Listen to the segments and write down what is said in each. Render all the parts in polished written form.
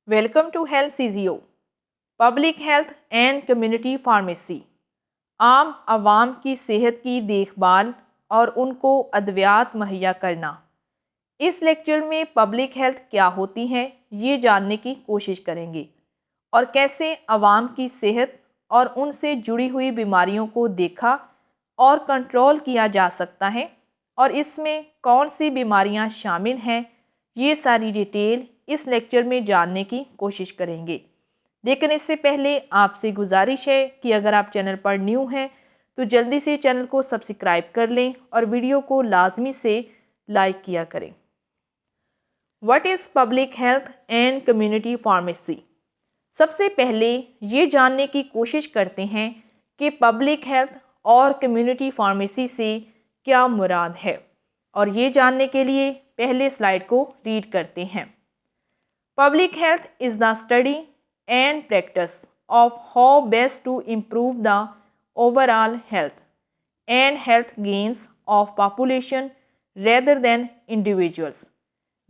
Welcome to health CZO public health and community pharmacy عام عوام کی صحت کی دیکھ بھال اور ان کو ادویات مہیا کرنا۔ اس لیکچر میں پبلک ہیلتھ کیا ہوتی ہے یہ جاننے کی کوشش کریں گے اور کیسے عوام کی صحت اور ان سے جڑی ہوئی بیماریوں کو دیکھا اور کنٹرول کیا جا سکتا ہے اور اس میں کون سی بیماریاں شامل ہیں، یہ ساری ڈیٹیل اس لیکچر میں جاننے کی کوشش کریں گے۔ لیکن اس سے پہلے آپ سے گزارش ہے کہ اگر آپ چینل پر نیو ہیں تو جلدی سے چینل کو سبسکرائب کر لیں اور ویڈیو کو لازمی سے لائک کیا کریں۔ What is public health and community pharmacy? سب سے پہلے یہ جاننے کی کوشش کرتے ہیں کہ پبلک ہیلتھ اور کمیونٹی فارمیسی سے کیا مراد ہے، اور یہ جاننے کے لیے پہلے سلائیڈ کو ریڈ کرتے ہیں۔ Public health is the study and practice of how best to improve the overall health and health gains of population rather than individuals.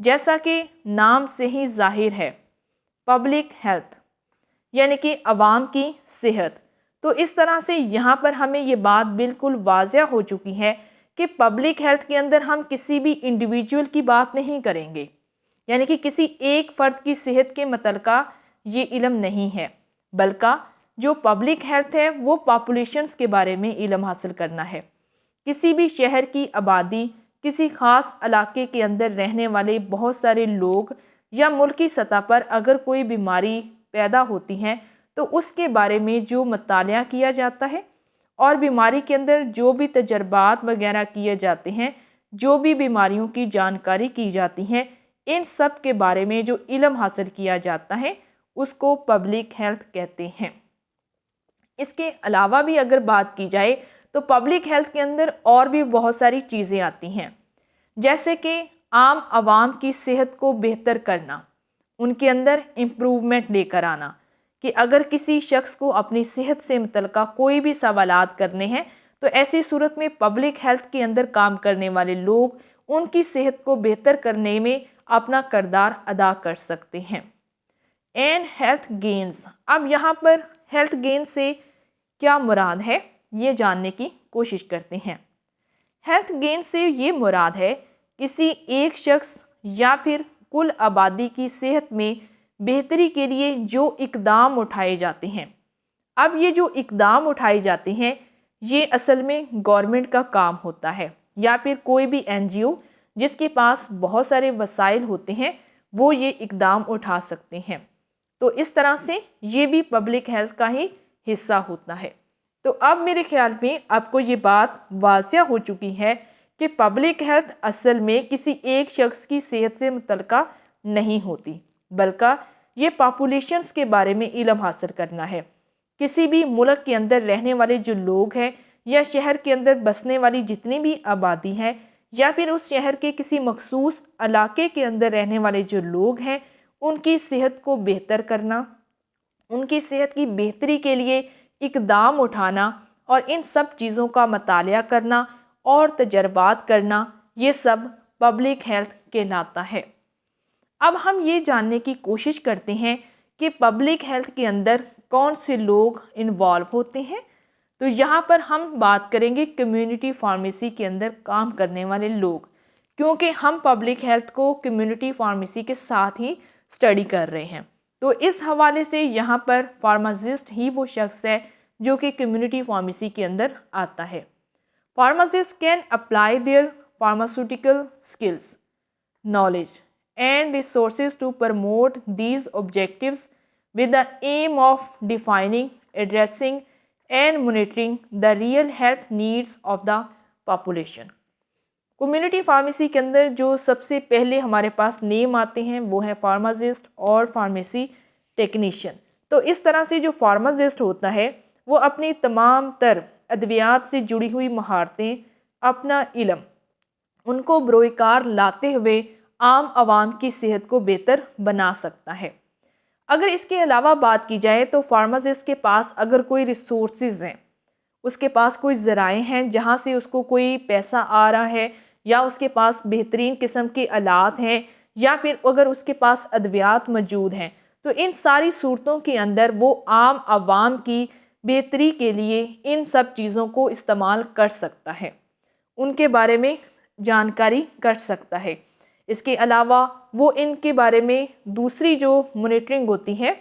جیسا کہ نام سے ہی ظاہر ہے، پبلک ہیلتھ یعنی کہ عوام کی صحت، تو اس طرح سے یہاں پر ہمیں یہ بات بالکل واضح ہو چکی ہے کہ پبلک ہیلتھ کے اندر ہم کسی بھی انڈیویجول کی بات نہیں کریں گے، یعنی کہ کسی ایک فرد کی صحت کے متعلقہ یہ علم نہیں ہے، بلکہ جو پبلک ہیلتھ ہے وہ پاپولیشنز کے بارے میں علم حاصل کرنا ہے۔ کسی بھی شہر کی آبادی، کسی خاص علاقے کے اندر رہنے والے بہت سارے لوگ یا ملکی سطح پر اگر کوئی بیماری پیدا ہوتی ہے تو اس کے بارے میں جو مطالعہ کیا جاتا ہے اور بیماری کے اندر جو بھی تجربات وغیرہ کیے جاتے ہیں، جو بھی بیماریوں کی جانکاری کی جاتی ہے، ان سب کے بارے میں جو علم حاصل کیا جاتا ہے اس کو پبلک ہیلتھ کہتے ہیں۔ اس کے علاوہ بھی اگر بات کی جائے تو پبلک ہیلتھ کے اندر اور بھی بہت ساری چیزیں آتی ہیں، جیسے کہ عام عوام کی صحت کو بہتر کرنا، ان کے اندر امپروومنٹ لے کر آنا، کہ اگر کسی شخص کو اپنی صحت سے متعلقہ کوئی بھی سوالات کرنے ہیں تو ایسی صورت میں پبلک ہیلتھ کے اندر کام کرنے والے لوگ ان کی صحت کو بہتر کرنے میں اپنا کردار ادا کر سکتے ہیں۔ اینڈ ہیلتھ گینز، اب یہاں پر ہیلتھ گین سے کیا مراد ہے یہ جاننے کی کوشش کرتے ہیں۔ ہیلتھ گین سے یہ مراد ہے کسی ایک شخص یا پھر کل آبادی کی صحت میں بہتری کے لیے جو اقدام اٹھائے جاتے ہیں۔ اب یہ جو اقدام اٹھائے جاتے ہیں یہ اصل میں گورنمنٹ کا کام ہوتا ہے، یا پھر کوئی بھی NGO جس کے پاس بہت سارے وسائل ہوتے ہیں وہ یہ اقدام اٹھا سکتے ہیں۔ تو اس طرح سے یہ بھی پبلک ہیلتھ کا ہی حصہ ہوتا ہے۔ تو اب میرے خیال میں آپ کو یہ بات واضح ہو چکی ہے کہ پبلک ہیلتھ اصل میں کسی ایک شخص کی صحت سے متعلقہ نہیں ہوتی، بلکہ یہ پاپولیشنز کے بارے میں علم حاصل کرنا ہے۔ کسی بھی ملک کے اندر رہنے والے جو لوگ ہیں یا شہر کے اندر بسنے والی جتنی بھی آبادی ہے، یا پھر اس شہر کے کسی مخصوص علاقے کے اندر رہنے والے جو لوگ ہیں، ان کی صحت کو بہتر کرنا، ان کی صحت کی بہتری کے لیے اقدام اٹھانا اور ان سب چیزوں کا مطالعہ کرنا اور تجربات کرنا، یہ سب پبلک ہیلتھ کہلاتا ہے۔ اب ہم یہ جاننے کی کوشش کرتے ہیں کہ پبلک ہیلتھ کے اندر کون سے لوگ انوالو ہوتے ہیں، تو یہاں پر ہم بات کریں گے کمیونٹی فارمیسی کے اندر کام کرنے والے لوگ، کیونکہ ہم پبلک ہیلتھ کو کمیونٹی فارمیسی کے ساتھ ہی اسٹڈی کر رہے ہیں۔ تو اس حوالے سے یہاں پر فارماسسٹ ہی وہ شخص ہے جو کہ کمیونٹی فارمیسی کے اندر آتا ہے۔ Pharmacist can apply their pharmaceutical skills, knowledge and resources to promote these objectives with the aim of defining, addressing and monitoring the real health needs of the population۔ Community pharmacy کے اندر جو سب سے پہلے ہمارے پاس نیم آتے ہیں وہ ہے فارماسسٹ اور فارمیسی ٹیکنیشین۔ تو اس طرح سے جو فارماسسٹ ہوتا ہے وہ اپنی تمام تر ادویات سے جڑی ہوئی مہارتیں، اپنا علم، ان کو بروئے کار لاتے ہوئے عام عوام کی صحت کو بہتر بنا سکتا ہے۔ اگر اس کے علاوہ بات کی جائے تو فارماسسٹ کے پاس اگر کوئی ریسورسز ہیں، اس کے پاس کوئی ذرائع ہیں جہاں سے اس کو کوئی پیسہ آ رہا ہے، یا اس کے پاس بہترین قسم کے آلات ہیں، یا پھر اگر اس کے پاس ادویات موجود ہیں، تو ان ساری صورتوں کے اندر وہ عام عوام کی بہتری کے لیے ان سب چیزوں کو استعمال کر سکتا ہے، ان کے بارے میں جانکاری کر سکتا ہے۔ اس کے علاوہ وہ ان کے بارے میں دوسری جو مانیٹرنگ ہوتی ہے،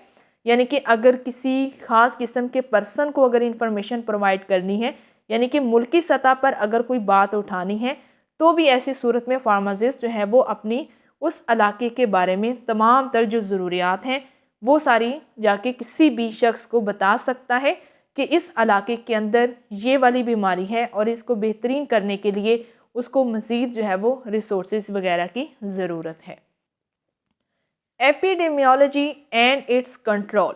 یعنی کہ اگر کسی خاص قسم کے پرسن کو اگر انفارمیشن پرووائڈ کرنی ہے، یعنی کہ ملکی سطح پر اگر کوئی بات اٹھانی ہے، تو بھی ایسی صورت میں فارماسسٹ جو ہے وہ اپنی اس علاقے کے بارے میں تمام تر جو ضروریات ہیں وہ ساری جا کے کسی بھی شخص کو بتا سکتا ہے کہ اس علاقے کے اندر یہ والی بیماری ہے اور اس کو بہترین کرنے کے لیے اس کو مزید جو ہے وہ ریسورسز وغیرہ کی ضرورت ہے۔ Epidemiology and its control.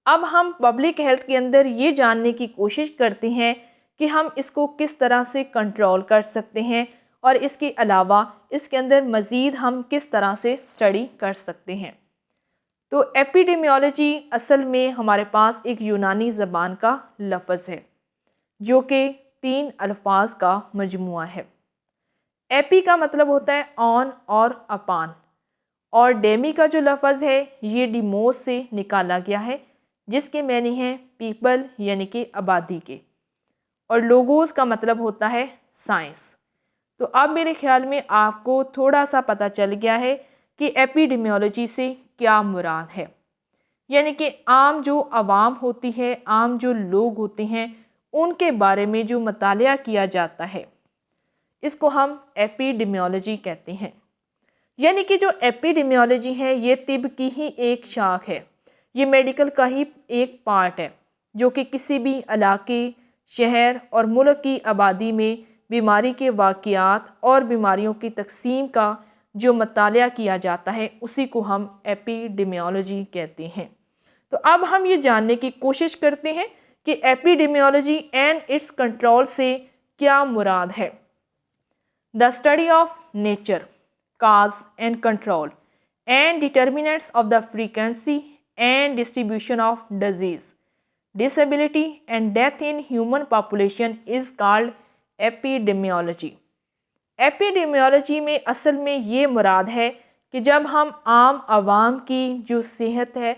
اب ہم پبلک ہیلتھ کے اندر یہ جاننے کی کوشش کرتے ہیں کہ ہم اس کو کس طرح سے کنٹرول کر سکتے ہیں، اور اس کے علاوہ اس کے اندر مزید ہم کس طرح سے اسٹڈی کر سکتے ہیں۔ تو ایپیڈیمیولوجی اصل میں ہمارے پاس ایک یونانی زبان کا لفظ ہے جو کہ 3 الفاظ کا مجموعہ ہے۔ ایپی کا مطلب ہوتا ہے آن اور اپان، اور ڈیمی کا جو لفظ ہے یہ ڈیموس سے نکالا گیا ہے جس کے معنی ہیں پیپل یعنی کہ آبادی کے، اور لوگوس کا مطلب ہوتا ہے سائنس۔ تو اب میرے خیال میں آپ کو تھوڑا سا پتہ چل گیا ہے کہ ایپیڈیمیولوجی سے کیا مراد ہے، یعنی کہ عام جو عوام ہوتی ہے، عام جو لوگ ہوتے ہیں، ان کے بارے میں جو مطالعہ کیا جاتا ہے اس کو ہم ایپیڈیمیولوجی کہتے ہیں۔ یعنی کہ جو ایپیڈیمیولوجی ہے یہ طب کی ہی ایک شاخ ہے، یہ میڈیکل کا ہی ایک پارٹ ہے جو کہ کسی بھی علاقے، شہر اور ملک کی آبادی میں بیماری کے واقعات اور بیماریوں کی تقسیم کا جو مطالعہ کیا جاتا ہے اسی کو ہم ایپیڈیمیولوجی کہتے ہیں۔ تو اب ہم یہ جاننے کی کوشش کرتے ہیں کہ ایپیڈیمیولوجی اینڈ اٹس کنٹرول سے کیا مراد ہے۔ The study of nature, cause and control, and determinants of the frequency and distribution of disease, disability and death in human population is called epidemiology. Epidemiology میں اصل میں یہ مراد ہے کہ جب ہم عام عوام کی جو صحت ہے،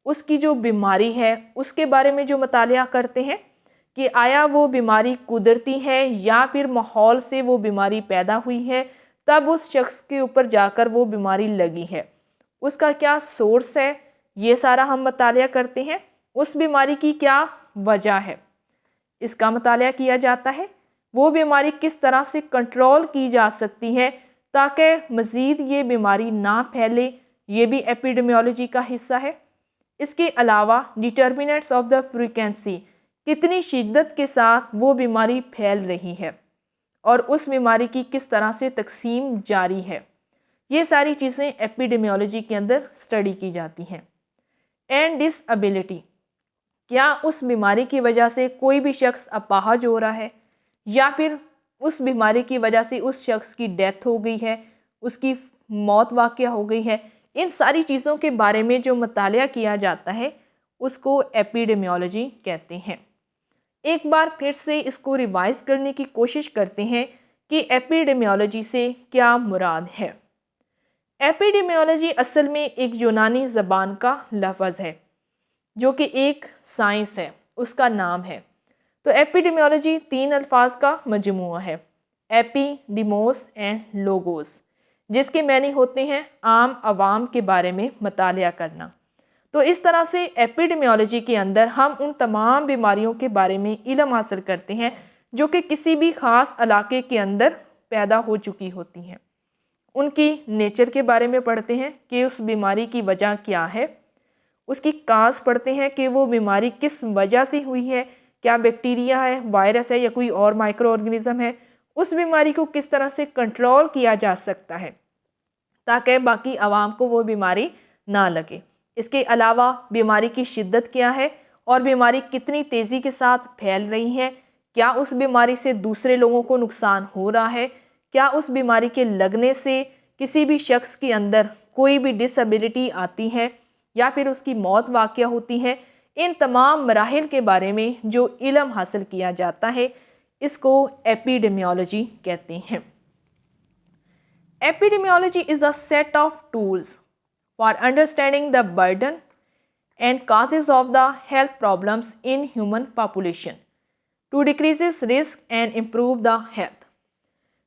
اس کی جو بیماری ہے، اس کے بارے میں جو مطالعہ کرتے ہیں کہ آیا وہ بیماری قدرتی ہے یا پھر ماحول سے وہ بیماری پیدا ہوئی ہے، تب اس شخص کے اوپر جا کر وہ بیماری لگی ہے، اس کا کیا سورس ہے، یہ سارا ہم مطالعہ کرتے ہیں۔ اس بیماری کی کیا وجہ ہے، اس کا مطالعہ کیا جاتا ہے۔ وہ بیماری کس طرح سے کنٹرول کی جا سکتی ہے تاکہ مزید یہ بیماری نہ پھیلے، یہ بھی ایپیڈیمیولوجی کا حصہ ہے۔ اس کے علاوہ ڈٹرمنٹس آف دا فریکوینسی، کتنی شدت کے ساتھ وہ بیماری پھیل رہی ہے اور اس بیماری کی کس طرح سے تقسیم جاری ہے، یہ ساری چیزیں ایپیڈیمیولوجی کے اندر اسٹڈی کی جاتی ہیں۔ اینڈ ڈس ایبلٹی، کیا اس بیماری کی وجہ سے کوئی بھی شخص اپاہج ہو رہا ہے یا پھر اس بیماری کی وجہ سے اس شخص کی ڈیتھ ہو گئی ہے، اس کی موت واقع ہو گئی ہے، ان ساری چیزوں کے بارے میں جو مطالعہ کیا جاتا ہے اس کو ایپیڈیمیولوجی کہتے ہیں۔ ایک بار پھر سے اس کو ریوائز کرنے کی کوشش کرتے ہیں کہ ایپیڈیمیولوجی سے کیا مراد ہے۔ ایپیڈیمیولوجی اصل میں ایک یونانی زبان کا لفظ ہے جو کہ ایک سائنس ہے، اس کا نام ہے۔ تو ایپیڈیمیولوجی 3 الفاظ کا مجموعہ ہے، ایپی، ڈیموس اینڈ لوگوس، جس کے معنی ہوتے ہیں عام عوام کے بارے میں مطالعہ کرنا۔ تو اس طرح سے ایپیڈیمیولوجی کے اندر ہم ان تمام بیماریوں کے بارے میں علم حاصل کرتے ہیں جو کہ کسی بھی خاص علاقے کے اندر پیدا ہو چکی ہوتی ہیں، ان کی نیچر کے بارے میں پڑھتے ہیں کہ اس بیماری کی وجہ کیا ہے، اس کی کاز پڑھتے ہیں کہ وہ بیماری کس وجہ سے ہوئی ہے، کیا بیکٹیریا ہے، وائرس ہے یا کوئی اور مائکرو آرگنزم ہے، اس بیماری کو کس طرح سے کنٹرول کیا جا سکتا ہے تاکہ باقی عوام کو وہ بیماری نہ لگے۔ اس کے علاوہ بیماری کی شدت کیا ہے اور بیماری کتنی تیزی کے ساتھ پھیل رہی ہے، کیا اس بیماری سے دوسرے لوگوں کو نقصان ہو رہا ہے، کیا اس بیماری کے لگنے سے کسی بھی شخص کے اندر کوئی بھی ڈس ایبلٹی آتی ہے یا پھر اس کی موت واقع ہوتی ہے، ان تمام مراحل کے بارے میں جو علم حاصل کیا جاتا ہے اس کو ایپیڈیمیولوجی کہتے ہیں۔ Epidemiology is a set of tools for understanding the burden and causes of the health problems in human population to decrease risk and improve the health।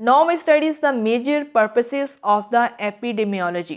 Now we studies the major purposes of the epidemiology।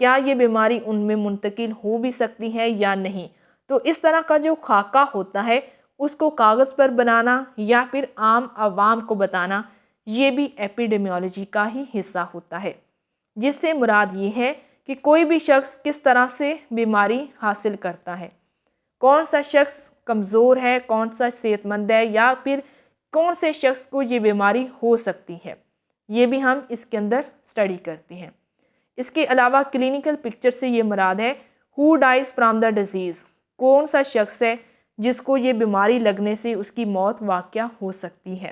کیا یہ بیماری ان میں منتقل ہو بھی سکتی ہے یا نہیں. تو اس طرح کا جو خاکہ ہوتا ہے اس کو کاغذ پر بنانا یا پھر عام عوام کو بتانا، یہ بھی ایپیڈیمیولوجی کا ہی حصہ ہوتا ہے، جس سے مراد یہ ہے کہ کوئی بھی شخص کس طرح سے بیماری حاصل کرتا ہے، کون سا شخص کمزور ہے، کون سا صحت مند ہے، یا پھر کون سے شخص کو یہ بیماری ہو سکتی ہے. یہ بھی ہم اس کے اندر اسٹڈی کرتے ہیں. اس کے علاوہ کلینکل پکچر سے یہ مراد ہے who dies from the disease, کون سا شخص ہے جس کو یہ بیماری لگنے سے اس کی موت واقع ہو سکتی ہے.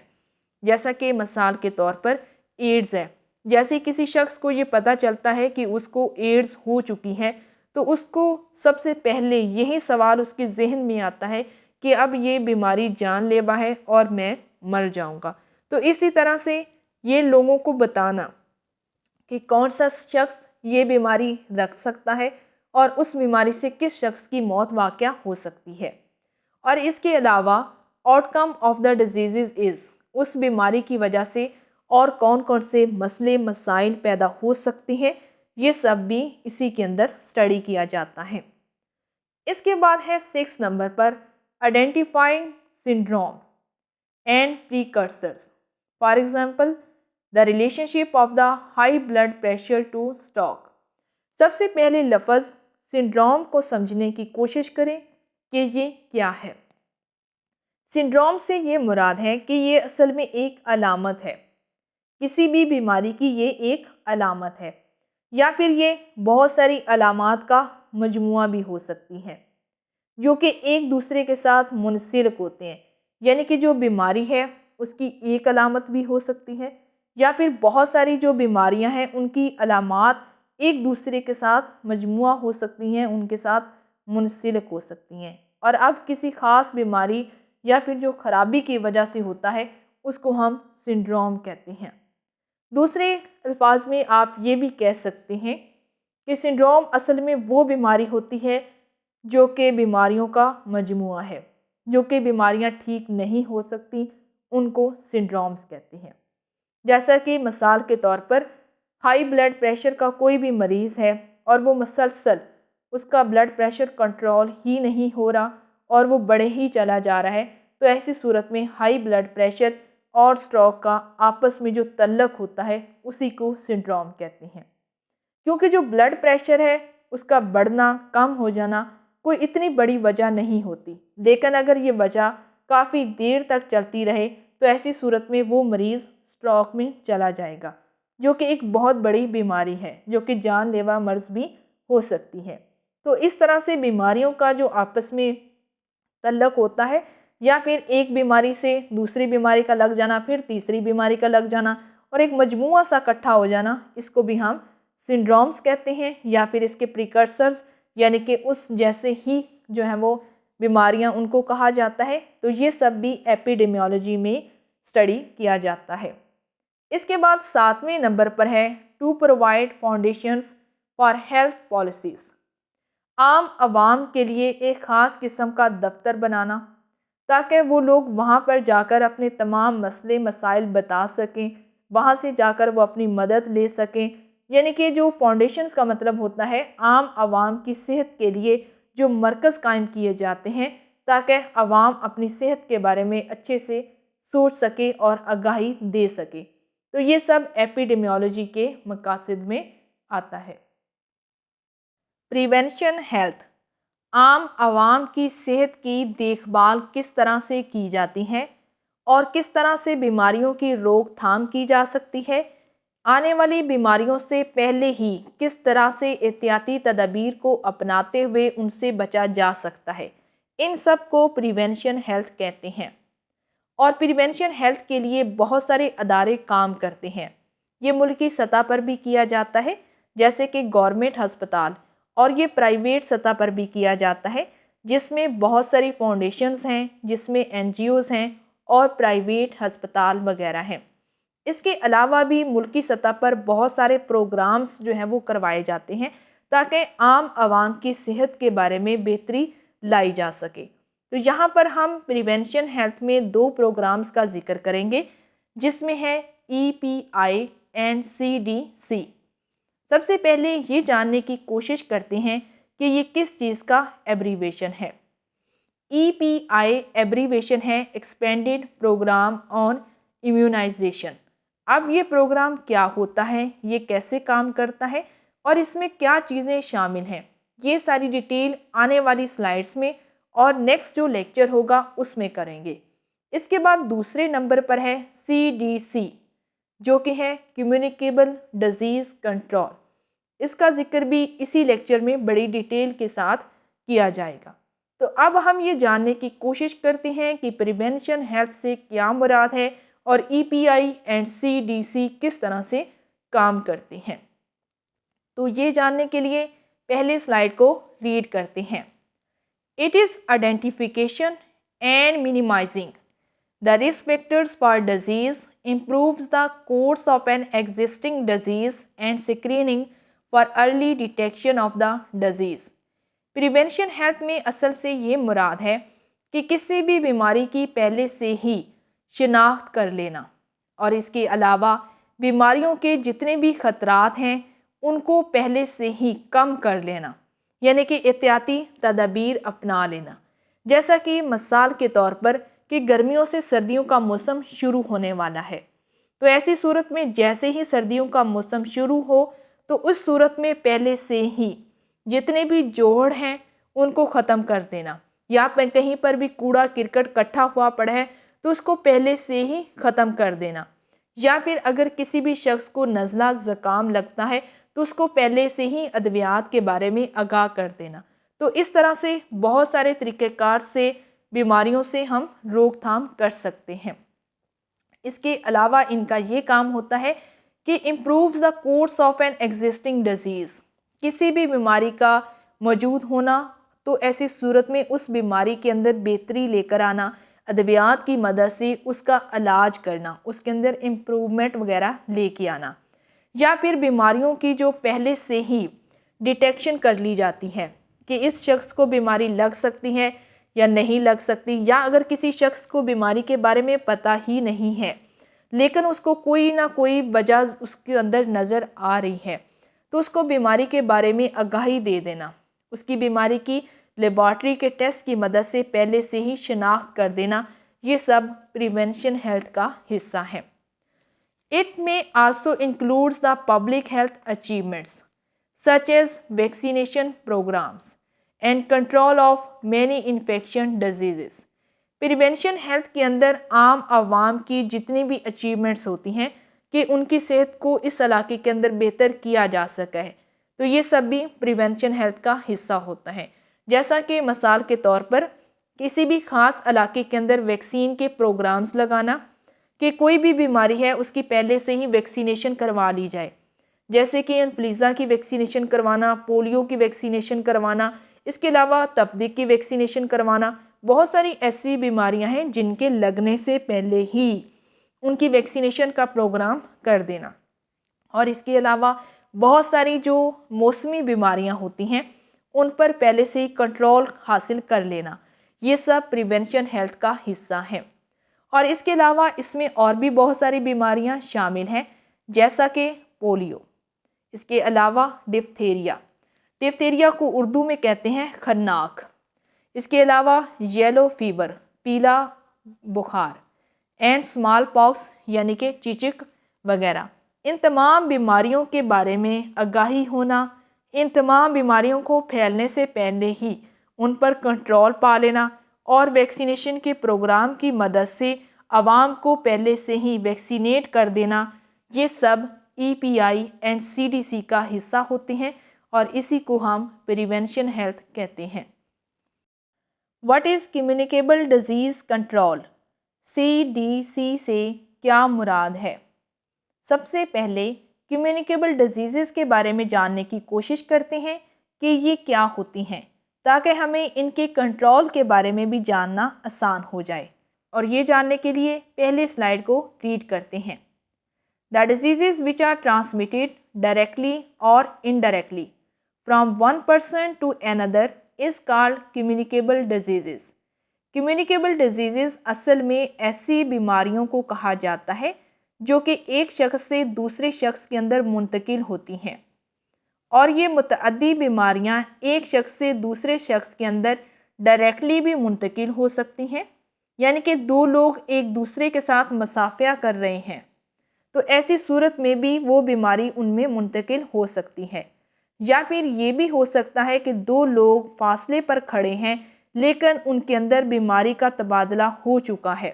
جیسا کہ مثال کے طور پر ایڈز ہے. جیسے کسی شخص کو یہ پتہ چلتا ہے کہ اس کو ایڈز ہو چکی ہے تو اس کو سب سے پہلے یہی سوال اس کے ذہن میں آتا ہے کہ اب یہ بیماری جان لیوا ہے اور میں مر جاؤں گا. تو اسی طرح سے یہ لوگوں کو بتانا کہ کون سا شخص یہ بیماری رکھ سکتا ہے اور اس بیماری سے کس شخص کی موت واقع ہو سکتی ہے. اور اس کے علاوہ outcome of the disease is, اس بیماری کی وجہ سے اور کون کون سے مسئلے مسائل پیدا ہو سکتے ہیں، یہ سب بھی اسی کے اندر اسٹڈی کیا جاتا ہے. اس کے بعد ہے 6 نمبر پر identifying syndrome and precursors. For example the relationship of the high blood pressure to stroke. سب سے پہلے لفظ سنڈروم کو سمجھنے کی کوشش کریں کہ یہ کیا ہے. سنڈروم سے یہ مراد ہے کہ یہ اصل میں ایک علامت ہے، کسی بھی بیماری کی یہ ایک علامت ہے، یا پھر یہ بہت ساری علامات کا مجموعہ بھی ہو سکتی ہے جو کہ ایک دوسرے کے ساتھ منسلک ہوتے ہیں. یعنی کہ جو بیماری ہے اس کی ایک علامت بھی ہو سکتی ہے، یا پھر بہت ساری جو بیماریاں ہیں ان کی علامات ایک دوسرے کے ساتھ مجموعہ ہو سکتی ہیں، ان کے ساتھ منسلک ہو سکتی ہیں. اور اب کسی خاص بیماری یا پھر جو خرابی کی وجہ سے ہوتا ہے اس کو ہم سنڈروم کہتے ہیں. دوسرے الفاظ میں آپ یہ بھی کہہ سکتے ہیں کہ سنڈروم اصل میں وہ بیماری ہوتی ہے جو کہ بیماریوں کا مجموعہ ہے، جو کہ بیماریاں ٹھیک نہیں ہو سکتی، ان کو سنڈرومز کہتے ہیں. جیسا کہ مثال کے طور پر ہائی بلڈ پریشر کا کوئی بھی مریض ہے اور وہ مسلسل اس کا بلڈ پریشر کنٹرول ہی نہیں ہو رہا اور وہ بڑھے ہی چلا جا رہا ہے، تو ایسی صورت میں ہائی بلڈ پریشر اور اسٹروک کا آپس میں جو تعلق ہوتا ہے اسی کو سنڈروم کہتے ہیں. کیونکہ جو بلڈ پریشر ہے اس کا بڑھنا کم ہو جانا کوئی اتنی بڑی وجہ نہیں ہوتی، لیکن اگر یہ وجہ کافی دیر تک چلتی رہے تو ایسی صورت میں وہ مریض اسٹروک میں چلا جائے گا، جو کہ ایک بہت بڑی بیماری ہے، جو کہ جان لیوا مرض بھی ہو سکتی ہے. تو اس طرح سے بیماریوں کا جو آپس میں تعلق ہوتا ہے، یا پھر ایک بیماری سے دوسری بیماری کا لگ جانا، پھر تیسری بیماری کا لگ جانا اور ایک مجموعہ سا اکٹھا ہو جانا، اس کو بھی ہم سنڈرومز کہتے ہیں. یا پھر اس کے پریکرسرز یعنی کہ اس جیسے ہی جو ہیں وہ بیماریاں ان کو کہا جاتا ہے. تو یہ سب بھی ایپیڈیمیولوجی میں اسٹڈی کیا جاتا ہے. اس کے بعد 7ویں نمبر پر ہے to provide foundations for health policies. عام عوام کے لیے ایک خاص قسم کا دفتر بنانا تاکہ وہ لوگ وہاں پر جا کر اپنے تمام مسئلے مسائل بتا سکیں، وہاں سے جا کر وہ اپنی مدد لے سکیں. یعنی کہ جو فاؤنڈیشنز کا مطلب ہوتا ہے عام عوام کی صحت کے لیے جو مرکز قائم کیے جاتے ہیں تاکہ عوام اپنی صحت کے بارے میں اچھے سے سوچ سکے اور آگاہی دے سکے. تو یہ سب ایپیڈیمیولوجی کے مقاصد میں آتا ہے. Prevention health. عام عوام کی صحت کی دیکھ بھال کس طرح سے کی جاتی ہے اور کس طرح سے بیماریوں کی روک تھام کی جا سکتی ہے، آنے والی بیماریوں سے پہلے ہی کس طرح سے احتیاطی تدابیر کو اپناتے ہوئے ان سے بچا جا سکتا ہے، ان سب کو پریونشن ہیلتھ کہتے ہیں. اور پریونشن ہیلتھ کے لیے بہت سارے ادارے کام کرتے ہیں. یہ ملکی سطح پر بھی کیا جاتا ہے جیسے کہ گورنمنٹ ہسپتال، اور یہ پرائیویٹ سطح پر بھی کیا جاتا ہے جس میں بہت ساری فاؤنڈیشنز ہیں، جس میں NGOs ہیں اور پرائیویٹ ہسپتال وغیرہ ہیں. اس کے علاوہ بھی ملکی سطح پر بہت سارے پروگرامز جو ہیں وہ کروائے جاتے ہیں تاکہ عام عوام کی صحت کے بارے میں بہتری لائی جا سکے. تو یہاں پر ہم پریونشن ہیلتھ میں 2 پروگرامز کا ذکر کریں گے جس میں ہے EPI اینڈ CDC. سب سے پہلے یہ جاننے کی کوشش کرتے ہیں کہ یہ کس چیز کا ایبریویشن ہے۔ EPI ایبریویشن ہے ایکسپینڈڈ پروگرام آن امیونائزیشن۔ اب یہ پروگرام کیا ہوتا ہے، یہ کیسے کام کرتا ہے اور اس میں کیا چیزیں شامل ہیں، یہ ساری ڈیٹیل آنے والی سلائیڈز میں اور نیکسٹ جو لیکچر ہوگا اس میں کریں گے۔ اس کے بعد دوسرے نمبر پر ہے CDC، جو کہ ہے کمیونیکیبل ڈیزیز کنٹرول۔ اس کا ذکر بھی اسی لیکچر میں بڑی ڈیٹیل کے ساتھ کیا جائے گا۔ تو اب ہم یہ جاننے کی کوشش کرتے ہیں کہ پریونشن ہیلتھ سے کیا مراد ہے اور EPI اینڈ CDC کس طرح سے کام کرتے ہیں۔ تو یہ جاننے کے لیے پہلے سلائیڈ کو ریڈ کرتے ہیں۔ It is identification and minimizing the risk factors for disease, improves the course of an existing disease and screening for early detection of the disease۔ Prevention health میں اصل سے یہ مراد ہے کہ کسی بھی بیماری کی پہلے سے ہی شناخت کر لینا اور اس کے علاوہ بیماریوں کے جتنے بھی خطرات ہیں ان کو پہلے سے ہی کم کر لینا، یعنی کہ احتیاطی تدابیر اپنا لینا۔ جیسا کہ مثال کے طور پر کہ گرمیوں سے سردیوں کا موسم شروع ہونے والا ہے، تو ایسی صورت میں جیسے ہی سردیوں کا موسم شروع ہو تو اس صورت میں پہلے سے ہی جتنے بھی جوڑ ہیں ان کو ختم کر دینا، یا کہیں پر بھی کوڑا کرکٹ کٹھا ہوا پڑا ہے تو اس کو پہلے سے ہی ختم کر دینا، یا پھر اگر کسی بھی شخص کو نزلہ زکام لگتا ہے تو اس کو پہلے سے ہی ادویات کے بارے میں آگاہ کر دینا۔ تو اس طرح سے بہت سارے طریقہ کار سے بیماریوں سے ہم روک تھام کر سکتے ہیں۔ اس کے علاوہ ان کا یہ کام ہوتا ہے کہ improves the course of an existing disease، کسی بھی بیماری کا موجود ہونا تو ایسی صورت میں اس بیماری کے اندر بہتری لے کر آنا، ادویات کی مدد سے اس کا علاج کرنا، اس کے اندر امپروومنٹ وغیرہ لے کے آنا، یا پھر بیماریوں کی جو پہلے سے ہی ڈیٹیکشن کر لی جاتی ہے کہ اس شخص کو بیماری لگ سکتی ہے یا نہیں لگ سکتی، یا اگر کسی شخص کو بیماری کے بارے میں پتہ ہی نہیں ہے لیکن اس کو کوئی نہ کوئی وجہ اس کے اندر نظر آ رہی ہے تو اس کو بیماری کے بارے میں آگاہی دے دینا، اس کی بیماری کی لیبارٹری کے ٹیسٹ کی مدد سے پہلے سے ہی شناخت کر دینا، یہ سب پریونشن ہیلتھ کا حصہ ہے۔ It may also includes the public health achievements such as vaccination programs and control of many infection diseases۔ Prevention health کے اندر عام عوام کی جتنی بھی اچیومنٹس ہوتی ہیں کہ ان کی صحت کو اس علاقے کے اندر بہتر کیا جا سکا ہے، تو یہ سب بھی پریونشن ہیلتھ کا حصہ ہوتا ہے۔ جیسا کہ مثال کے طور پر کسی بھی خاص علاقے کے اندر ویکسین کے پروگرامز لگانا کہ کوئی بھی بیماری ہے اس کی پہلے سے ہی ویکسینیشن کروا لی جائے، جیسے کہ انفلیزا کی ویکسینیشن کروانا، پولیو کی ویکسینیشن کروانا، اس کے علاوہ تپدق کی ویکسینیشن کروانا۔ بہت ساری ایسی بیماریاں ہیں جن کے لگنے سے پہلے ہی ان کی ویکسینیشن کا پروگرام کر دینا، اور اس کے علاوہ بہت ساری جو موسمی بیماریاں ہوتی ہیں ان پر پہلے سے ہی کنٹرول حاصل کر لینا، یہ سب پریونشن ہیلتھ کا حصہ ہے۔ اور اس کے علاوہ اس میں اور بھی بہت ساری بیماریاں شامل ہیں جیسا کہ پولیو، اس کے علاوہ ڈفتیریا کو اردو میں کہتے ہیں خناق، اس کے علاوہ یلو فیور پیلا بخار، اینڈ اسمال پاکس یعنی کہ چیچک وغیرہ۔ ان تمام بیماریوں کے بارے میں آگاہی ہونا، ان تمام بیماریوں کو پھیلنے سے پہلے ہی ان پر کنٹرول پا لینا اور ویکسینیشن کے پروگرام کی مدد سے عوام کو پہلے سے ہی ویکسینیٹ کر دینا، یہ سب EPI اینڈ CDC کا حصہ ہوتے ہیں اور اسی کو ہم پریونشن ہیلتھ کہتے ہیں۔ What is communicable disease control? CDC سے کیا مراد ہے؟ سب سے پہلے کمیونیکیبل ڈیزیزز کے بارے میں جاننے کی کوشش کرتے ہیں کہ یہ کیا ہوتی ہیں تاکہ ہمیں ان کے کنٹرول کے بارے میں بھی جاننا آسان ہو جائے، اور یہ جاننے کے لیے پہلے سلائیڈ کو ریڈ کرتے ہیں۔ The diseases which are transmitted directly or indirectly from one person to another is called communicable diseases۔ communicable diseases اصل میں ایسی بیماریوں کو کہا جاتا ہے جو کہ ایک شخص سے دوسرے شخص کے اندر منتقل ہوتی ہیں۔ اور یہ متعدی بیماریاں ایک شخص سے دوسرے شخص کے اندر ڈائریکٹلی بھی منتقل ہو سکتی ہیں، یعنی کہ دو لوگ ایک دوسرے کے ساتھ مصافحہ کر رہے ہیں تو ایسی صورت میں بھی وہ بیماری ان میں منتقل ہو سکتی ہے۔ یا پھر یہ بھی ہو سکتا ہے کہ دو لوگ فاصلے پر کھڑے ہیں لیکن ان کے اندر بیماری کا تبادلہ ہو چکا ہے،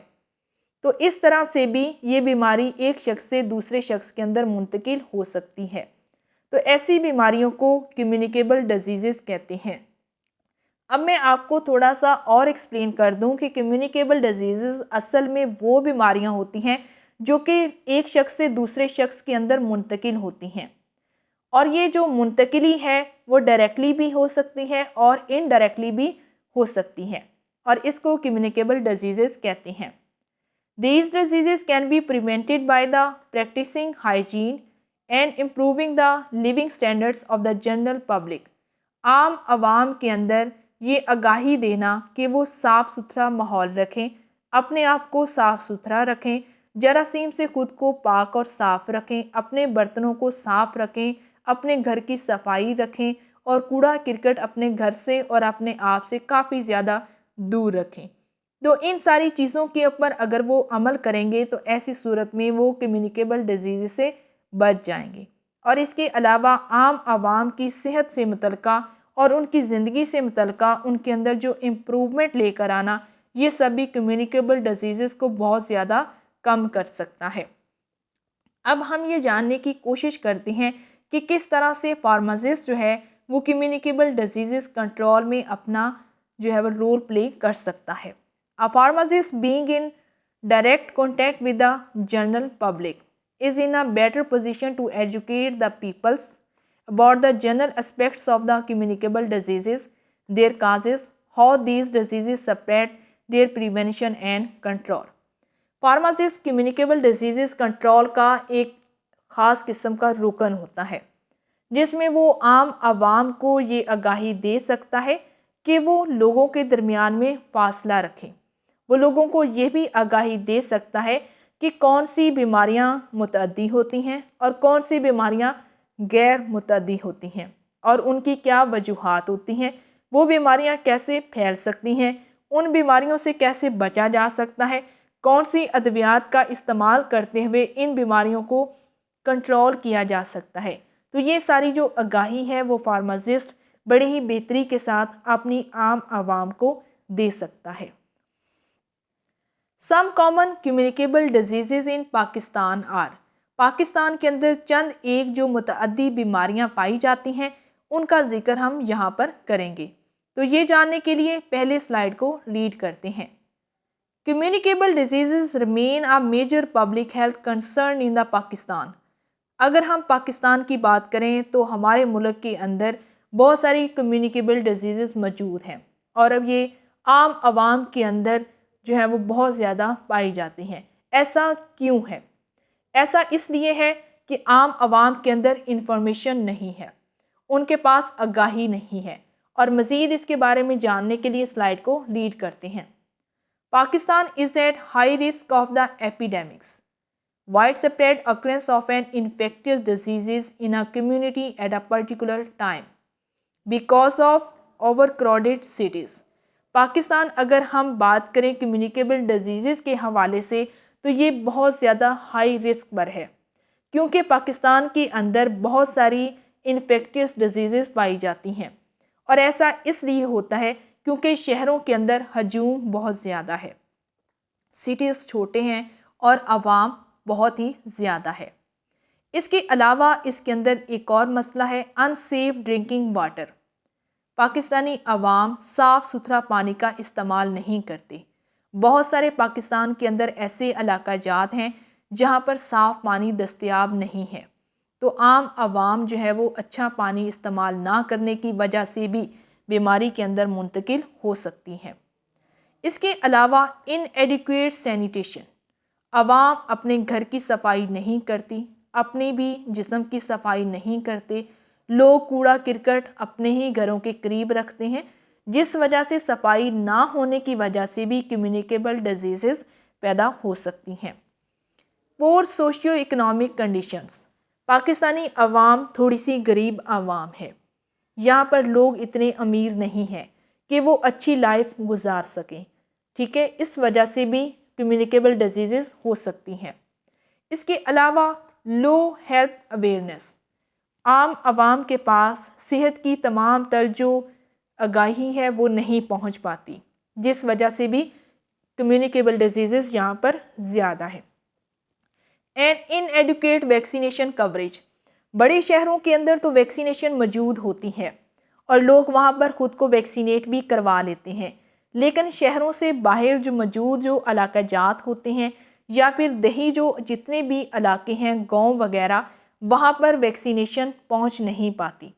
تو اس طرح سے بھی یہ بیماری ایک شخص سے دوسرے شخص کے اندر منتقل ہو سکتی ہے۔ تو ایسی بیماریوں کو کمیونیکیبل ڈیزیزز کہتے ہیں۔ اب میں آپ کو تھوڑا سا اور ایکسپلین کر دوں کہ کمیونیکیبل ڈیزیزز اصل میں وہ بیماریاں ہوتی ہیں جو کہ ایک شخص سے دوسرے شخص کے اندر منتقل ہوتی ہیں، اور یہ جو منتقلی ہے وہ ڈائریکٹلی بھی ہو سکتی ہے اور انڈائریکٹلی بھی ہو سکتی ہے، اور اس کو کمیونیکیبل ڈیزیزز کہتے ہیں۔ These diseases can be prevented by the practicing hygiene and improving the living standards of the general public۔ عام عوام کے اندر یہ آگاہی دینا کہ وہ صاف ستھرا ماحول رکھیں، اپنے آپ کو صاف ستھرا رکھیں، جراثیم سے خود کو پاک اور صاف رکھیں، اپنے برتنوں کو صاف رکھیں، اپنے گھر کی صفائی رکھیں اور کوڑا کرکٹ اپنے گھر سے اور اپنے آپ سے کافی زیادہ دور رکھیں۔ تو ان ساری چیزوں کے اوپر اگر وہ عمل کریں گے تو ایسی صورت میں وہ کمیونیکیبل ڈیزیز سے بچ جائیں گے۔ اور اس کے علاوہ عام عوام کی صحت سے متعلقہ اور ان کی زندگی سے متعلقہ ان کے اندر جو امپروومنٹ لے کر آنا، یہ سبھی کمیونیکیبل ڈیزیزز کو بہت زیادہ کم کر سکتا ہے۔ اب ہم یہ جاننے کی کوشش کرتے ہیں کہ کس طرح سے فارماسسٹ جو ہے وہ کمیونیکیبل ڈیزیزز کنٹرول میں اپنا جو ہے وہ رول پلے کر سکتا ہے۔ A pharmacist being in direct contact with the general public is in a better position to educate the peoples about the general aspects of the communicable diseases, their causes, how these diseases spread, their prevention and control۔ Pharmacist communicable diseases control کا ایک خاص قسم کا رکن ہوتا ہے جس میں وہ عام عوام کو یہ آگاہی دے سکتا ہے کہ وہ لوگوں کے درمیان میں فاصلہ رکھیں۔ وہ لوگوں کو یہ بھی آگاہی دے سکتا ہے کہ کون سی بیماریاں متعدی ہوتی ہیں اور کون سی بیماریاں غیر متعدی ہوتی ہیں اور ان کی کیا وجوہات ہوتی ہیں، وہ بیماریاں کیسے پھیل سکتی ہیں، ان بیماریوں سے کیسے بچا جا سکتا ہے، کون سی ادویات کا استعمال کرتے ہوئے ان بیماریوں کو کنٹرول کیا جا سکتا ہے۔ تو یہ ساری جو آگاہی ہے وہ فارماسسٹ بڑے ہی بہتری کے ساتھ اپنی عام عوام کو دے سکتا ہے۔ Some common communicable diseases in Pakistan are۔ Pakistan کے اندر چند ایک جو متعدی بیماریاں پائی جاتی ہیں ان کا ذکر ہم یہاں پر کریں گے۔ تو یہ جاننے کے لیے پہلے سلائیڈ کو ریڈ کرتے ہیں۔ Communicable diseases remain a major public health concern in the Pakistan۔ اگر ہم پاکستان کی بات کریں تو ہمارے ملک کے اندر بہت ساری کمیونیکیبل ڈیزیزز موجود ہیں، اور اب یہ عام عوام کے اندر جو ہے وہ بہت زیادہ پائی جاتی ہیں۔ ایسا کیوں ہے؟ ایسا اس لیے ہے کہ عام عوام کے اندر انفارمیشن نہیں ہے، ان کے پاس آگاہی نہیں ہے، اور مزید اس کے بارے میں جاننے کے لیے سلائیڈ کو ریڈ کرتے ہیں۔ Pakistan is at high risk of the epidemics, widespread occurrence of an infectious diseases in a community at a particular time because of overcrowded cities۔ Pakistan اگر ہم بات کریں کمیونیکیبل ڈیزیزز کے حوالے سے تو یہ بہت زیادہ ہائی رسک پر ہے، کیونکہ پاکستان کے اندر بہت ساری انفیکٹیس ڈیزیزز پائی جاتی ہیں، اور ایسا اس لیے ہوتا ہے کیونکہ شہروں کے اندر ہجوم بہت زیادہ ہے، سٹیز چھوٹے ہیں اور عوام بہت ہی زیادہ ہے۔ اس کے علاوہ اس کے اندر ایک اور مسئلہ ہے انسیف ڈرنکنگ واٹر۔ پاکستانی عوام صاف ستھرا پانی کا استعمال نہیں کرتے۔ بہت سارے پاکستان کے اندر ایسے علاقہ جات ہیں جہاں پر صاف پانی دستیاب نہیں ہے، تو عام عوام جو ہے وہ اچھا پانی استعمال نہ کرنے کی وجہ سے بھی بیماری کے اندر منتقل ہو سکتی ہیں۔ اس کے علاوہ ان ایڈیکویٹ سینیٹیشن، عوام اپنے گھر کی صفائی نہیں کرتی، اپنے بھی جسم کی صفائی نہیں کرتے، لوگ کوڑا کرکٹ اپنے ہی گھروں کے قریب رکھتے ہیں، جس وجہ سے صفائی نہ ہونے کی وجہ سے بھی کمیونیکیبل ڈیزیزز پیدا ہو سکتی ہیں۔ پور سوشیو اکنامک کنڈیشنز، پاکستانی عوام تھوڑی سی غریب عوام ہے. یہاں پر لوگ اتنے امیر نہیں ہیں کہ وہ اچھی لائف گزار سکیں. ٹھیک ہے، اس وجہ سے بھی کمیونیکیبل ڈیزیزز ہو سکتی ہیں. اس کے علاوہ لو ہیلتھ اویئرنیس، عام عوام کے پاس صحت کی تمام تر جو آگاہی ہے وہ نہیں پہنچ پاتی، جس وجہ سے بھی کمیونیکیبل ڈیزیزز یہاں پر زیادہ ہے. And in advocate vaccination coverage, بڑے شہروں کے اندر تو ویکسینیشن موجود ہوتی ہے اور لوگ وہاں پر خود کو ویکسینیٹ بھی کروا لیتے ہیں، لیکن شہروں سے باہر جو موجود جو علاقہ جات ہوتے ہیں یا پھر دیہی جو جتنے بھی علاقے ہیں، گاؤں وغیرہ، وہاں پر ویکسینیشن پہنچ نہیں پاتی.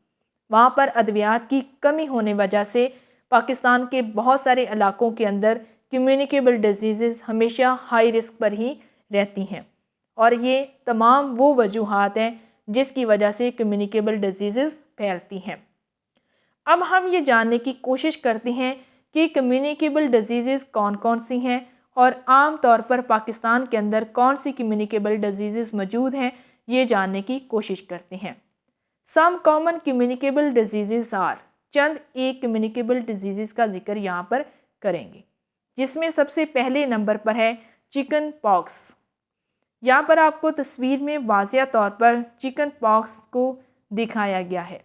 وہاں پر ادویات کی کمی ہونے وجہ سے پاکستان کے بہت سارے علاقوں کے اندر کمیونیکیبل ڈیزیزز ہمیشہ ہائی رسک پر ہی رہتی ہیں، اور یہ تمام وہ وجوہات ہیں جس کی وجہ سے کمیونیکیبل ڈیزیزز پھیلتی ہیں. اب ہم یہ جاننے کی کوشش کرتے ہیں کہ کمیونیکیبل ڈیزیزز کون کون سی ہیں اور عام طور پر پاکستان کے اندر کون سی کمیونیکیبل ڈیزیزز موجود ہیں، یہ جاننے کی کوشش کرتے ہیں. Some common communicable diseases are, چند ایک کمیونیکیبل ڈیزیزز کا ذکر یہاں پر کریں گے، جس میں سب سے پہلے نمبر پر ہے چکن پاکس. یہاں پر آپ کو تصویر میں واضح طور پر چکن پاکس کو دکھایا گیا ہے.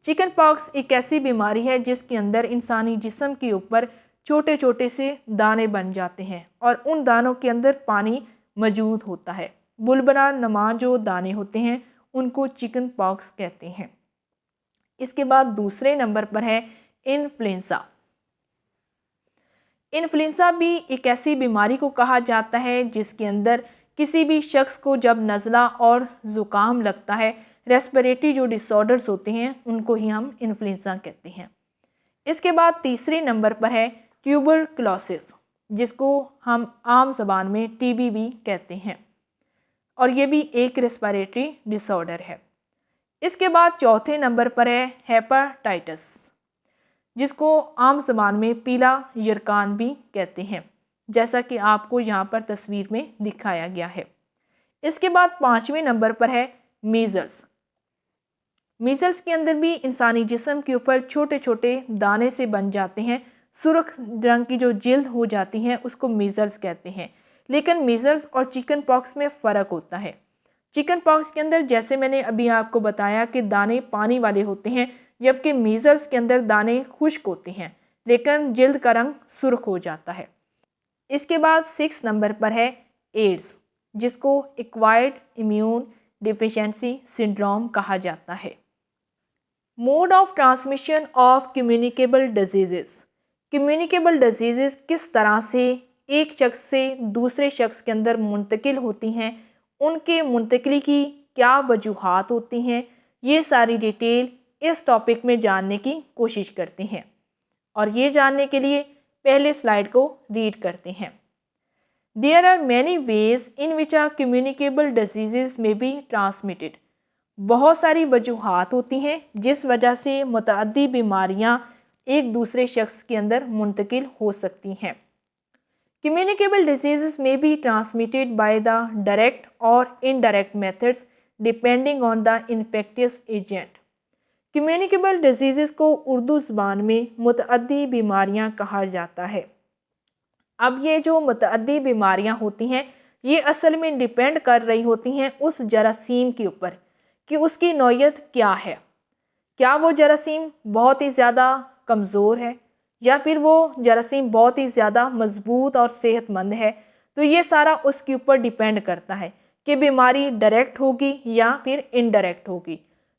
چکن پاکس ایک ایسی بیماری ہے جس کے اندر انسانی جسم کے اوپر چھوٹے چھوٹے سے دانے بن جاتے ہیں اور ان دانوں کے اندر پانی موجود ہوتا ہے. بلبلا نما جو دانے ہوتے ہیں ان کو چکن پاکس کہتے ہیں. اس کے بعد دوسرے نمبر پر ہے انفلوئنزا. انفلوئنزا بھی ایک ایسی بیماری کو کہا جاتا ہے جس کے اندر کسی بھی شخص کو جب نزلہ اور زکام لگتا ہے، ریسپیریٹری جو ڈس آرڈرز ہوتے ہیں ان کو ہی ہم انفلوئنزا کہتے ہیں. اس کے بعد تیسرے نمبر پر ہے ٹیوبرکلوسس، جس کو ہم عام زبان میں ٹی بی بھی کہتے ہیں، اور یہ بھی ایک ریسپیریٹری ڈس آرڈر ہے. اس کے بعد چوتھے نمبر پر ہے ہیپاٹائٹس، جس کو عام زبان میں پیلا یرکان بھی کہتے ہیں، جیسا کہ آپ کو یہاں پر تصویر میں دکھایا گیا ہے. اس کے بعد پانچویں نمبر پر ہے میزلس. میزلس کے اندر بھی انسانی جسم کے اوپر چھوٹے چھوٹے دانے سے بن جاتے ہیں، سرخ رنگ کی جو جلد ہو جاتی ہیں اس کو میزلس کہتے ہیں. لیکن میزلس اور چکن پاکس میں فرق ہوتا ہے. چکن پاکس کے اندر جیسے میں نے ابھی آپ کو بتایا کہ دانے پانی والے ہوتے ہیں، جبکہ میزلس کے اندر دانے خشک ہوتے ہیں لیکن جلد کا رنگ سرخ ہو جاتا ہے. اس کے بعد 6 نمبر پر ہے ایڈز، جس کو ایکوائرڈ امیون ڈیفیشنسی سنڈروم کہا جاتا ہے. Mode of transmission of communicable diseases. Communicable diseases کس طرح سے ایک شخص سے دوسرے شخص کے اندر منتقل ہوتی ہیں، ان کے منتقلی کی کیا وجوہات ہوتی ہیں، یہ ساری ڈیٹیل اس ٹاپک میں جاننے کی کوشش کرتے ہیں. اور یہ جاننے کے لیے پہلے سلائیڈ کو ریڈ کرتے ہیں. There are many ways in which a communicable diseases may be transmitted. بہت ساری وجوہات ہوتی ہیں جس وجہ سے متعدی بیماریاں ایک دوسرے شخص کے اندر منتقل ہو سکتی ہیں. Communicable diseases may be transmitted by the direct or indirect methods depending on the infectious agent. Communicable diseases کو اردو زبان میں متعدی بیماریاں کہا جاتا ہے. اب یہ جو متعدی بیماریاں ہوتی ہیں یہ اصل میں ڈیپینڈ کر رہی ہوتی ہیں اس جراثیم کے اوپر کہ اس کی نوعیت کیا ہے. کیا وہ جراثیم بہت ہی زیادہ کمزور ہے یا پھر وہ جراثیم بہت ہی زیادہ مضبوط اور صحت مند ہے. تو یہ سارا اس کے اوپر ڈیپینڈ کرتا ہے کہ بیماری ڈائریکٹ ہوگی یا پھر انڈائریکٹ ہوگی.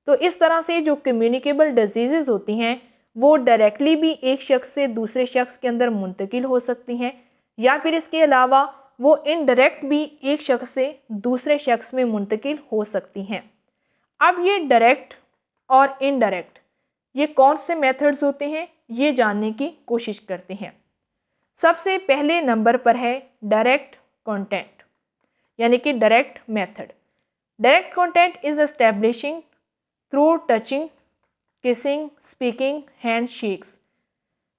تو اس طرح سے جو کمیونیکیبل ڈیزیزز ہوتی ہیں وہ ڈائریکٹلی بھی ایک شخص سے دوسرے شخص کے اندر منتقل ہو سکتی ہیں یا پھر اس کے علاوہ وہ انڈائریکٹ بھی ایک شخص سے دوسرے شخص میں منتقل ہو سکتی ہیں. اب یہ ڈائریکٹ اور انڈائریکٹ یہ کون سے میتھڈز ہوتے ہیں یہ جاننے کی کوشش کرتے ہیں. سب سے پہلے نمبر پر ہے ڈائریکٹ کانٹیکٹ یعنی کہ direct method. Direct contact is establishing through touching, kissing, speaking, hand shakes.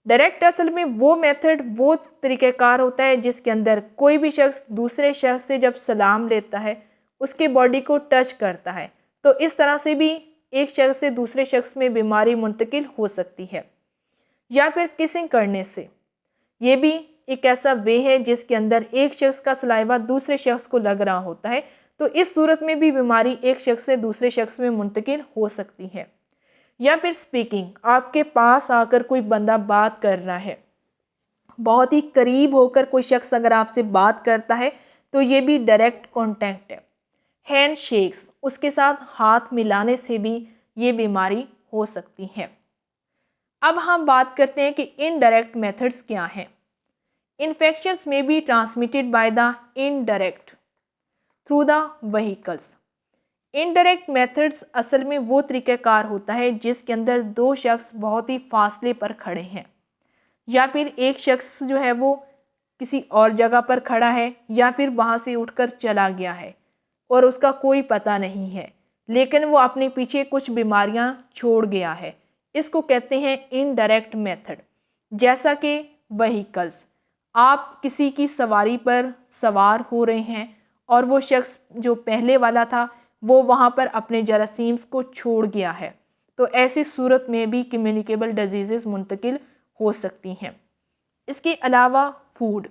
Direct اصل میں وہ میتھڈ وہ طریقہ کار ہوتا ہے جس کے اندر کوئی بھی شخص دوسرے شخص سے جب سلام لیتا ہے اس کے باڈی کو ٹچ کرتا ہے تو اس طرح سے بھی ایک شخص سے دوسرے شخص میں بیماری منتقل ہو سکتی ہے. یا پھر کسنگ کرنے سے، یہ بھی ایک ایسا وے ہے جس کے اندر ایک شخص کا سلائیوا دوسرے شخص کو لگ رہا ہوتا ہے، تو اس صورت میں بھی بیماری ایک شخص سے دوسرے شخص میں منتقل ہو سکتی ہے. یا پھر اسپیکنگ، آپ کے پاس آ کر کوئی بندہ بات کر رہا ہے، بہت ہی قریب ہو کر کوئی شخص اگر آپ سے بات کرتا ہے تو یہ بھی ڈائریکٹ کانٹیکٹ ہے. ہینڈ شیکس، اس کے ساتھ ہاتھ ملانے سے بھی یہ بیماری ہو سکتی ہے. اب ہم بات کرتے ہیں کہ انڈائریکٹ میتھڈز کیا ہیں. انفیکشنز میں be transmitted by the indirect through the vehicles. Indirect methods اصل میں وہ طریقہ کار ہوتا ہے جس کے اندر دو شخص بہت ہی فاصلے پر کھڑے ہیں، یا پھر ایک شخص جو ہے وہ کسی اور جگہ پر کھڑا ہے، یا پھر وہاں سے اٹھ کر چلا گیا ہے اور اس کا کوئی پتہ نہیں ہے، لیکن وہ اپنے پیچھے کچھ بیماریاں چھوڑ گیا ہے. اس کو کہتے ہیں انڈائریکٹ میتھڈ. جیسا کہ وہیکلس، آپ کسی کی سواری پر سوار ہو رہے ہیں اور وہ شخص جو پہلے والا تھا وہ وہاں پر اپنے جراثیمز کو چھوڑ گیا ہے، تو ایسی صورت میں بھی کمیونیکیبل ڈیزیزز منتقل ہو سکتی ہیں. اس کے علاوہ فوڈ،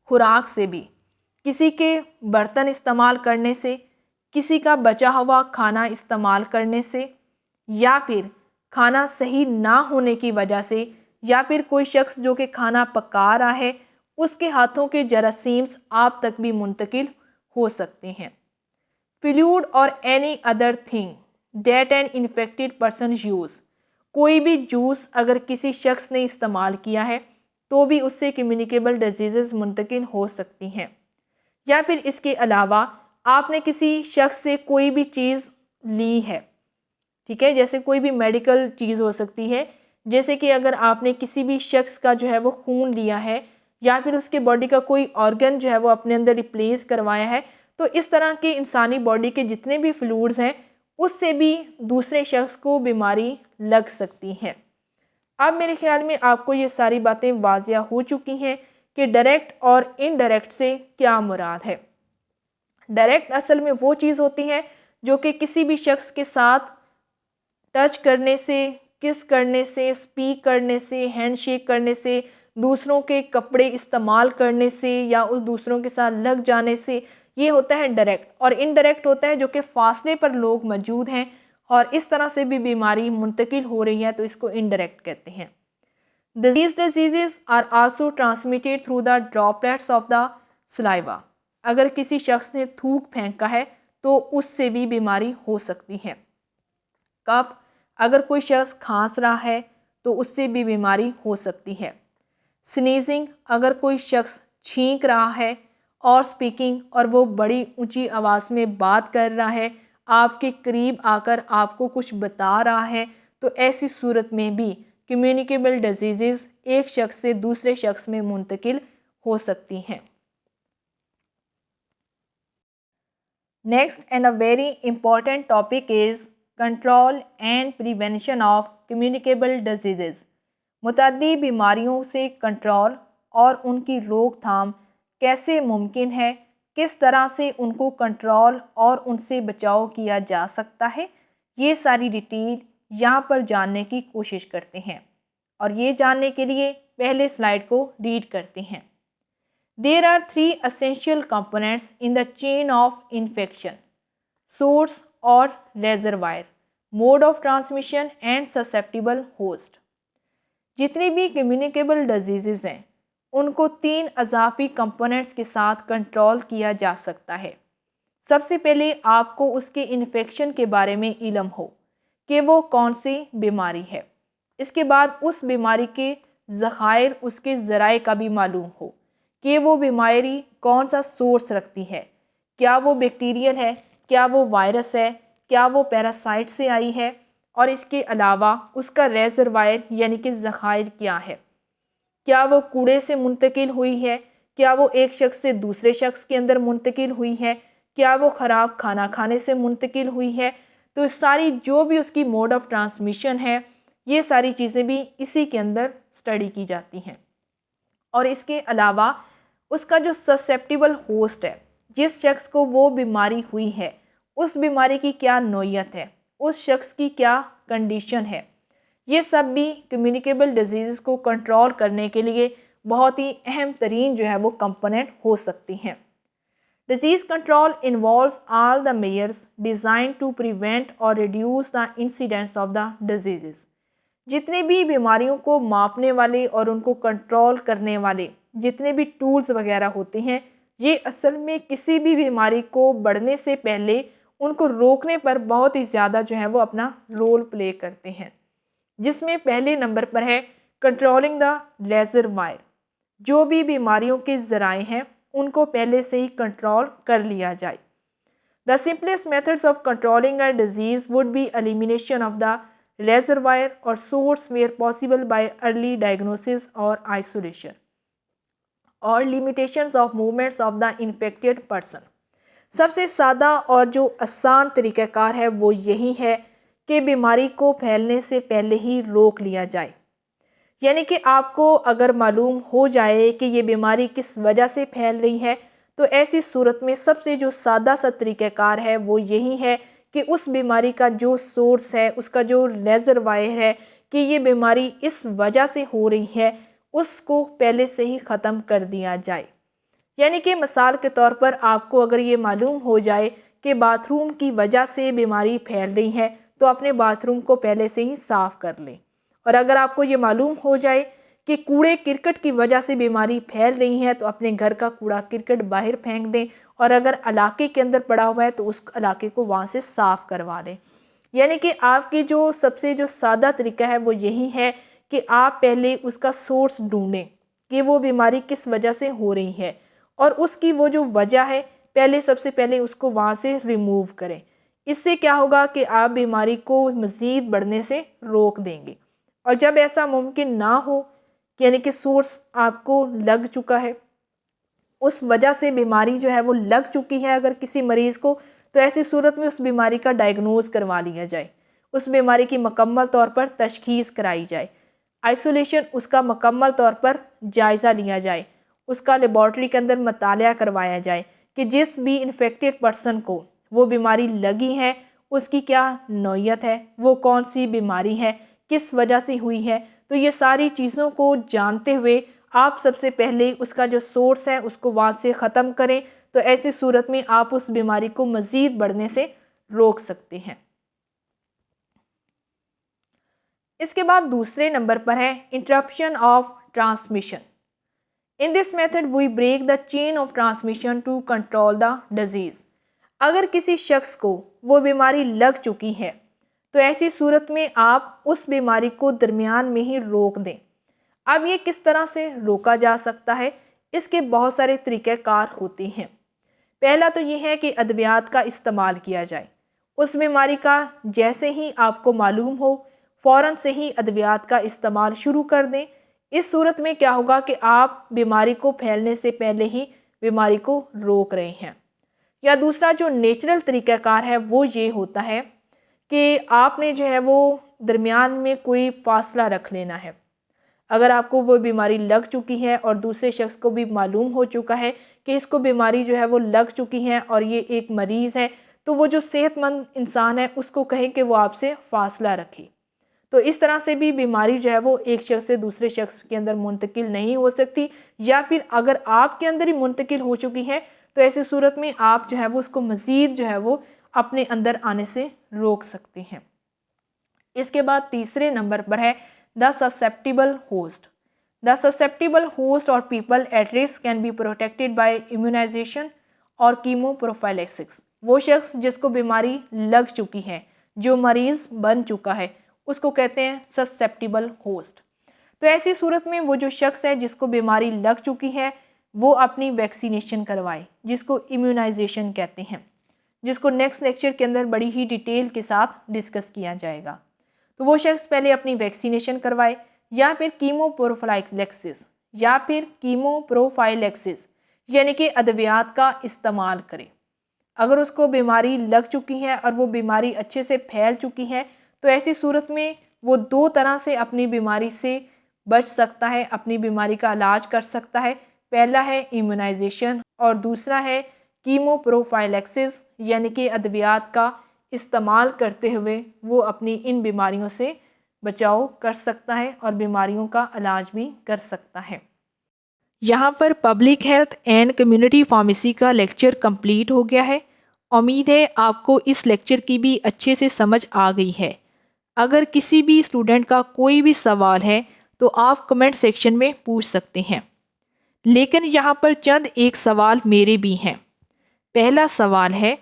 خوراک سے بھی، کسی کے برتن استعمال کرنے سے، کسی کا بچا ہوا کھانا استعمال کرنے سے، یا پھر کھانا صحیح نہ ہونے کی وجہ سے، یا پھر کوئی شخص جو کہ کھانا پکا رہا ہے اس کے ہاتھوں کے جراثیمز آپ تک بھی منتقل ہو سکتے ہیں. فلوئڈ اور any other thing that an infected person use, کوئی بھی جوس اگر کسی شخص نے استعمال کیا ہے تو بھی اس سے کمیونیکیبل ڈیزیزز منتقل ہو سکتی ہیں. یا پھر اس کے علاوہ آپ نے کسی شخص سے کوئی بھی چیز لی ہے، ٹھیک ہے، جیسے کوئی بھی میڈیکل چیز ہو سکتی ہے، جیسے کہ اگر آپ نے کسی بھی شخص کا جو ہے وہ خون لیا ہے، یا پھر اس کے باڈی کا کوئی آرگن جو ہے وہ اپنے اندر ریپلیس کروایا ہے، تو اس طرح کے انسانی باڈی کے جتنے بھی فلوئڈز ہیں اس سے بھی دوسرے شخص کو بیماری لگ سکتی ہے. اب میرے خیال میں آپ کو یہ ساری باتیں واضح ہو چکی ہیں کہ ڈائریکٹ اور انڈائریکٹ سے کیا مراد ہے. ڈائریکٹ اصل میں وہ چیز ہوتی ہے جو کہ کسی بھی شخص کے ساتھ ٹچ کرنے سے، کس کرنے سے، اسپیک کرنے سے، ہینڈ شیک کرنے سے، دوسروں کے کپڑے استعمال کرنے سے، یا اس دوسروں کے ساتھ لگ جانے سے، یہ ہوتا ہے ڈائریکٹ. اور انڈائریکٹ ہوتا ہے جو کہ فاصلے پر لوگ موجود ہیں اور اس طرح سے بھی بیماری منتقل ہو رہی ہے، تو اس کو انڈائریکٹ کہتے ہیں. These diseases are also transmitted through the droplets of the saliva. اگر کسی شخص نے تھوک پھینکا ہے تو اس سے بھی بیماری ہو سکتی ہے. کف، اگر کوئی شخص کھانس رہا ہے تو اس سے بھی بیماری ہو سکتی ہے. سنیزنگ، اگر کوئی شخص چھینک رہا ہے. اور سپیکنگ، اور وہ بڑی اونچی آواز میں بات کر رہا ہے، آپ کے قریب آ کر آپ کو کچھ بتا رہا ہے، تو ایسی صورت میں بھی کمیونیکیبل ڈیزیزز ایک شخص سے دوسرے شخص میں منتقل ہو سکتی ہیں. Next and a very important topic is control and prevention of communicable diseases. متعدی بیماریوں سے کنٹرول اور ان کی روک تھام کیسے ممکن ہے، کس طرح سے ان کو کنٹرول اور ان سے بچاؤ کیا جا سکتا ہے، یہ ساری ڈیٹیل یہاں پر جاننے کی کوشش کرتے ہیں. اور یہ جاننے کے لیے پہلے سلائیڈ کو ریڈ کرتے ہیں. There are 3 essential components in the chain of infection: source or reservoir, mode of transmission and susceptible host. جتنی بھی کمیونیکیبل ڈیزیزز ہیں ان کو 3 اضافی کمپوننٹس کے ساتھ کنٹرول کیا جا سکتا ہے. سب سے پہلے آپ کو اس کے انفیکشن کے بارے میں علم ہو کہ وہ کون سی بیماری ہے. اس کے بعد اس بیماری کے ذخائر، اس کے ذرائع کا بھی معلوم ہو کہ وہ بیماری کون سا سورس رکھتی ہے. کیا وہ بیکٹیریل ہے، کیا وہ وائرس ہے، کیا وہ پیراسائٹ سے آئی ہے، اور اس کے علاوہ اس کا ریزروائر یعنی کہ ذخائر کیا ہے. کیا وہ کوڑے سے منتقل ہوئی ہے، کیا وہ ایک شخص سے دوسرے شخص کے اندر منتقل ہوئی ہے، کیا وہ خراب کھانا کھانے سے منتقل ہوئی ہے. تو ساری جو بھی اس کی موڈ آف ٹرانسمیشن ہے، یہ ساری چیزیں بھی اسی کے اندر اسٹڈی کی جاتی ہیں. اور اس کے علاوہ اس کا جو سسیپٹیبل ہوسٹ ہے، جس شخص کو وہ بیماری ہوئی ہے، اس بیماری کی کیا نوعیت ہے، اس شخص کی کیا کنڈیشن ہے، یہ سب بھی کمیونیکیبل ڈیزیز کو کنٹرول کرنے کے لیے بہت ہی اہم ترین جو ہے وہ کمپوننٹ ہو سکتی ہیں۔ Disease control involves all the measures designed to prevent or reduce the incidence of the diseases. جتنے بھی بیماریوں کو ماپنے والے اور ان کو کنٹرول کرنے والے جتنے بھی ٹولز وغیرہ ہوتے ہیں، یہ اصل میں کسی بھی بیماری کو بڑھنے سے پہلے ان کو روکنے پر بہت ہی زیادہ جو ہے وہ اپنا رول پلے کرتے ہیں، جس میں پہلے نمبر پر ہے کنٹرولنگ دا ریزروائر۔ جو بھی بیماریوں کے ذرائع ہیں ان کو پہلے سے ہی کنٹرول کر لیا جائے۔ The simplest methods of controlling a disease would be elimination of the reservoir or source where possible by early diagnosis or isolation or limitations of movements of the infected person۔ سب سے سادہ اور جو آسان طریقہ کار ہے وہ یہی ہے کہ بیماری کو پھیلنے سے پہلے ہی روک لیا جائے۔ یعنی کہ آپ کو اگر معلوم ہو جائے کہ یہ بیماری کس وجہ سے پھیل رہی ہے، تو ایسی صورت میں سب سے جو سادہ سا طریقہ کار ہے وہ یہی ہے کہ اس بیماری کا جو سورس ہے، اس کا جو ریزروائر ہے کہ یہ بیماری اس وجہ سے ہو رہی ہے، اس کو پہلے سے ہی ختم کر دیا جائے۔ یعنی کہ مثال کے طور پر آپ کو اگر یہ معلوم ہو جائے کہ باتھ روم کی وجہ سے بیماری پھیل رہی ہے، تو اپنے باتھ روم کو پہلے سے ہی صاف کر لیں۔ اور اگر آپ کو یہ معلوم ہو جائے کہ کوڑے کرکٹ کی وجہ سے بیماری پھیل رہی ہے، تو اپنے گھر کا کوڑا کرکٹ باہر پھینک دیں، اور اگر علاقے کے اندر پڑا ہوا ہے تو اس علاقے کو وہاں سے صاف کروا لیں۔ یعنی کہ آپ کی جو سب سے جو سادہ طریقہ ہے وہ یہی ہے کہ آپ پہلے اس کا سورس ڈھونڈیں کہ وہ بیماری کس وجہ سے ہو رہی ہے، اور اس کی وہ جو وجہ ہے سب سے پہلے اس کو وہاں سے ریموو کریں۔ اس سے کیا ہوگا کہ آپ بیماری کو مزید بڑھنے سے روک دیں گے۔ اور جب ایسا ممکن نہ ہو، یعنی کہ سورس آپ کو لگ چکا ہے، اس وجہ سے بیماری جو ہے وہ لگ چکی ہے اگر کسی مریض کو، تو ایسی صورت میں اس بیماری کا ڈائیگنوز کروا لیا جائے، اس بیماری کی مکمل طور پر تشخیص کرائی جائے، آئسولیشن اس کا مکمل طور پر جائزہ لیا جائے، اس کا لیبارٹری کے اندر مطالعہ کروایا جائے کہ جس بھی انفیکٹڈ پرسن کو وہ بیماری لگی ہے اس کی کیا نوعیت ہے، وہ کون سی بیماری ہے، کس وجہ سے ہوئی ہے۔ تو یہ ساری چیزوں کو جانتے ہوئے آپ سب سے پہلے اس کا جو سورس ہے اس کو وہاں سے ختم کریں، تو ایسی صورت میں آپ اس بیماری کو مزید بڑھنے سے روک سکتے ہیں۔ اس کے بعد دوسرے نمبر پر ہے interruption of transmission. In this method we break the chain of transmission to control the disease۔ اگر کسی شخص کو وہ بیماری لگ چکی ہے تو ایسی صورت میں آپ اس بیماری کو درمیان میں ہی روک دیں۔ اب یہ کس طرح سے روکا جا سکتا ہے؟ اس کے بہت سارے طریقہ کار ہوتے ہیں۔ پہلا تو یہ ہے کہ ادویات کا استعمال کیا جائے۔ اس بیماری کا جیسے ہی آپ کو معلوم ہو، فوراً سے ہی ادویات کا استعمال شروع کر دیں۔ اس صورت میں کیا ہوگا کہ آپ بیماری کو پھیلنے سے پہلے ہی بیماری کو روک رہے ہیں۔ یا دوسرا جو نیچرل طریقہ کار ہے وہ یہ ہوتا ہے کہ آپ نے جو ہے وہ درمیان میں کوئی فاصلہ رکھ لینا ہے۔ اگر آپ کو وہ بیماری لگ چکی ہے اور دوسرے شخص کو بھی معلوم ہو چکا ہے کہ اس کو بیماری جو ہے وہ لگ چکی ہے اور یہ ایک مریض ہے، تو وہ جو صحت مند انسان ہے اس کو کہیں کہ وہ آپ سے فاصلہ رکھے۔ تو اس طرح سے بھی بیماری جو ہے وہ ایک شخص سے دوسرے شخص کے اندر منتقل نہیں ہو سکتی، یا پھر اگر آپ کے اندر ہی منتقل ہو چکی ہے تو ایسی صورت میں آپ جو ہے وہ اس کو مزید جو ہے وہ اپنے اندر آنے سے روک سکتے ہیں۔ اس کے بعد تیسرے نمبر پر ہے the susceptible host۔ The susceptible host or people at risk can be protected by immunization اور chemoprophylaxis۔ وہ شخص جس کو بیماری لگ چکی ہے، جو مریض بن چکا ہے، اس کو کہتے ہیں susceptible host۔ تو ایسی صورت میں وہ جو شخص ہے جس کو بیماری لگ چکی ہے وہ اپنی ویکسینیشن کروائے، جس کو امیونائزیشن کہتے ہیں، جس کو نیکسٹ لیکچر کے اندر بڑی ہی ڈیٹیل کے ساتھ ڈسکس کیا جائے گا۔ تو وہ شخص پہلے اپنی ویکسینیشن کروائے، یا پھر کیموپروفائلیکسس یعنی کہ ادویات کا استعمال کرے۔ اگر اس کو بیماری لگ چکی ہے اور وہ بیماری اچھے سے پھیل چکی ہے تو ایسی صورت میں وہ دو طرح سے اپنی بیماری سے بچ سکتا ہے، اپنی بیماری کا علاج کر سکتا ہے۔ پہلا ہے ایمیونائزیشن اور دوسرا ہے کیمو پروفائلیکسس یعنی کہ ادویات کا استعمال کرتے ہوئے وہ اپنی ان بیماریوں سے بچاؤ کر سکتا ہے اور بیماریوں کا علاج بھی کر سکتا ہے۔ یہاں پر public health and community pharmacy کا لیکچر کمپلیٹ ہو گیا ہے۔ امید ہے آپ کو اس لیکچر کی بھی اچھے سے سمجھ آ گئی ہے۔ اگر کسی بھی اسٹوڈنٹ کا کوئی بھی سوال ہے تو آپ کمنٹ سیکشن میں پوچھ سکتے ہیں، لیکن یہاں پر چند ایک سوال میرے بھی ہیں۔ پہلا سوال ہے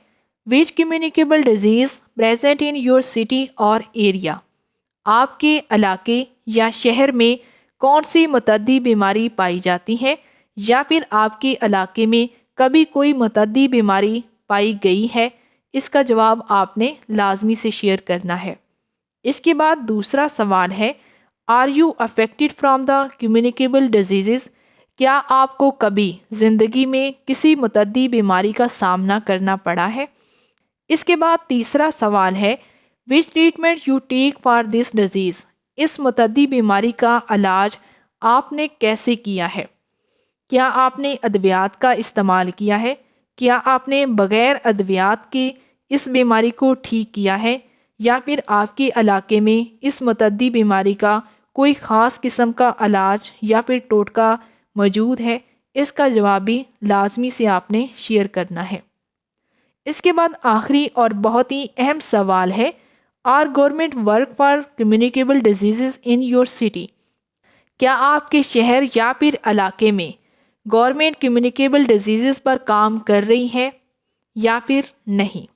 which communicable disease present in your city or area? آپ کے علاقے یا شہر میں کون سی متعدی بیماری پائی جاتی ہے، یا پھر آپ کے علاقے میں کبھی کوئی متعدی بیماری پائی گئی ہے؟ اس کا جواب آپ نے لازمی سے شیئر کرنا ہے۔ اس کے بعد دوسرا سوال ہے are you affected from the communicable diseases? کیا آپ کو کبھی زندگی میں کسی متعدی بیماری کا سامنا کرنا پڑا ہے؟ اس کے بعد تیسرا سوال ہے which treatment you take for this disease? اس متعدی بیماری کا علاج آپ نے کیسے کیا ہے؟ کیا آپ نے ادویات کا استعمال کیا ہے؟ کیا آپ نے بغیر ادویات کے اس بیماری کو ٹھیک کیا ہے، یا پھر آپ کے علاقے میں اس متعدی بیماری کا کوئی خاص قسم کا علاج یا پھر ٹوٹکا موجود ہے؟ اس کا جواب بھی لازمی سے آپ نے شیئر کرنا ہے۔ اس کے بعد آخری اور بہت ہی اہم سوال ہے are government work for communicable diseases in your city? کیا آپ کے شہر یا پھر علاقے میں گورنمنٹ کمیونیکیبل ڈیزیزز پر کام کر رہی ہے یا پھر نہیں؟